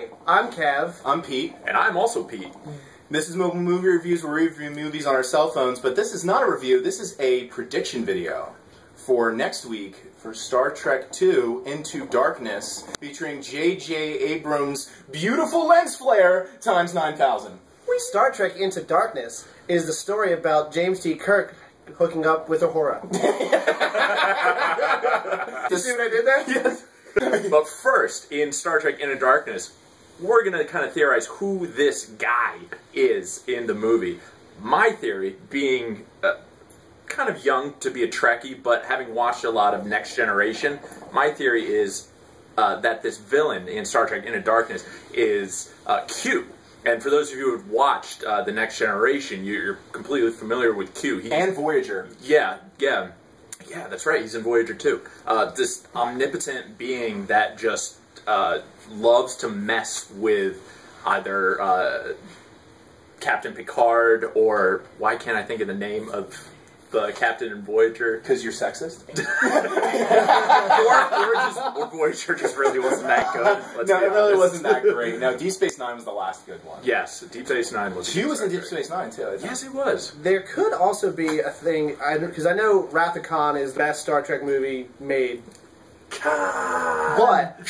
Hi, I'm Cav. I'm Pete. And I'm also Pete. This is Movie Reviews, where we review movies on our cell phones, but this is not a review, this is a prediction video for next week for Star Trek II Into Darkness, featuring J.J. Abrams' beautiful lens flare times 9,000. Star Trek Into Darkness is the story about James T. Kirk hooking up with Uhura. You see what I did there? Yes. But first, in Star Trek Into Darkness, we're going to kind of theorize who this guy is in the movie. My theory, being kind of young to be a Trekkie, but having watched a lot of Next Generation, my theory is that this villain in Star Trek Into Darkness is Q. And for those of you who have watched The Next Generation, you're completely familiar with Q. And Voyager. Yeah, that's right. He's in Voyager too. This omnipotent being that just loves to mess with either Captain Picard or, why can't I think of the name of the captain in Voyager? Because you're sexist? or Voyager just really wasn't that good. No, it really wasn't that great. No, Deep Space Nine was the last good one. Yes, Deep Space Nine was. He was in Deep Space Nine too. Yes, he was. There could also be a thing, because I know Wrath of Khan is the best Star Trek movie made. But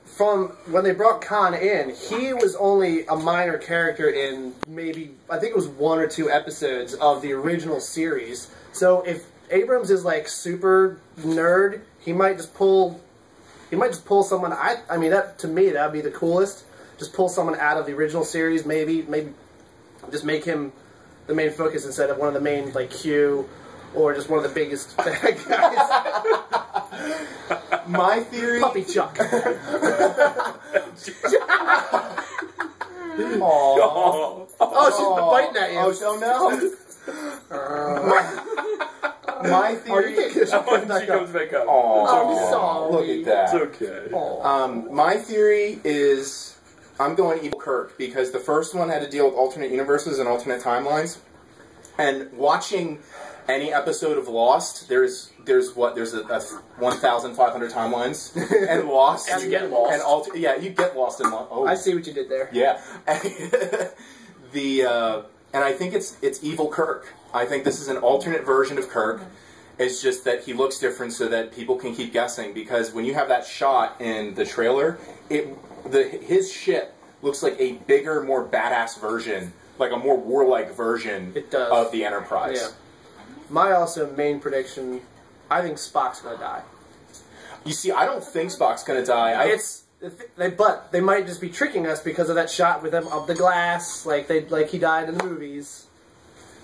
from when they brought Khan in, he was only a minor character in maybe, I think it was 1 or 2 episodes of the original series. So if Abrams is like super nerd, he might just pull someone. I mean, that to me that would be the coolest. Just pull someone out of the original series, maybe just make him the main focus instead of one of the main, like Q, or just one of the biggest bad guys. My theory... Puppy Chuck. Oh, she's biting at you. Oh, no. My theory... She comes back up. Oh, look at that. It's okay. My theory is I'm going Evil Kirk, because the first one had to deal with alternate universes and alternate timelines. And watching any episode of Lost, there's 1,500 timelines and Lost. And you get lost. And you get lost in Lost. Oh. I see what you did there. Yeah. And I think it's Evil Kirk. I think this is an alternate version of Kirk. It's just that he looks different so that people can keep guessing, because when you have that shot in the trailer, his ship looks like a bigger, more badass version, like a more warlike version of the Enterprise. Yeah. My also main prediction, I think Spock's gonna die. You see, I don't think Spock's gonna die. But they might just be tricking us because of that shot with them up the glass, like he died in the movies,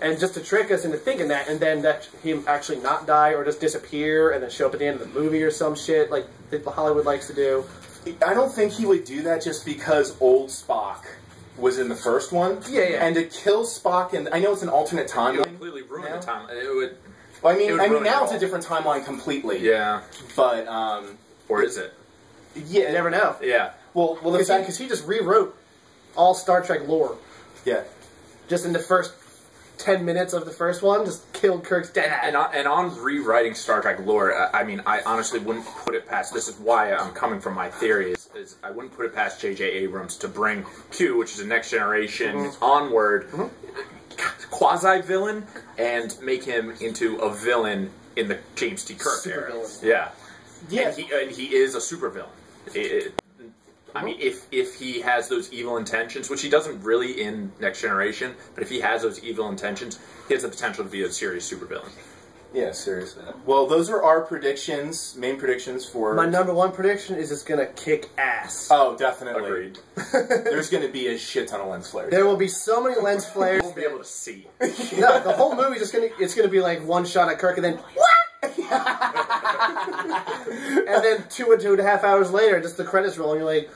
and just to trick us into thinking that, and then that him actually not die or just disappear and then show up at the end of the movie or some shit like Hollywood likes to do. I don't think he would do that just because old Spock was in the first one. Yeah. And to kill Spock, and I know it's an alternate timeline. It would completely ruin the time. It would. Well, I mean, now it's a different timeline completely. Yeah. But or is it? Yeah, You never know. Yeah. Well, Because he just rewrote all Star Trek lore. Yeah. Just in the first 10 minutes of the first one, just killed Kirk's dad. And on rewriting Star Trek lore, I mean, I honestly wouldn't put it past, this is why I'm coming from my theory, is I wouldn't put it past J.J. Abrams to bring Q, which is a Next Generation, onward, quasi-villain, and make him into a villain in the James T. Kirk era. Yeah. Yeah. And he is a supervillain. I mean, if he has those evil intentions, which he doesn't really in Next Generation, but if he has those evil intentions, he has the potential to be a serious supervillain. Yeah, seriously. Well, those are our predictions, main predictions for... My number one prediction is it's going to kick ass. Oh, definitely. Agreed. There's going to be a shit ton of lens flares. There will be so many lens flares. You won't be able to see. No, the whole movie is it's going to be like one shot at Kirk and then, what? And then 2.5 hours later, just the credits roll, and you're like,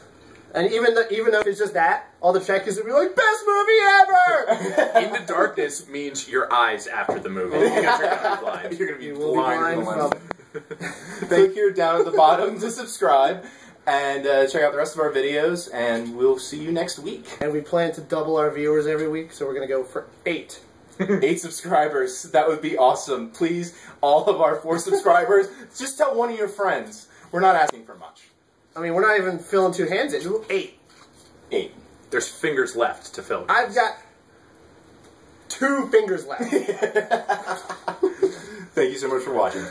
and even though it's just that, all the Trekkies will be like, best movie ever! Into Darkness means your eyes after the movie. You're going to be blind. Click here down at the bottom to subscribe, and check out the rest of our videos, and we'll see you next week. And we plan to double our viewers every week, so we're going to go for 8. 8 subscribers. That would be awesome. Please, all of our 4 subscribers, just tell one of your friends. We're not asking for much. I mean, we're not even filling 2 hands in. 8. 8. There's fingers left to fill. I've got 2 fingers left. Thank you so much for watching.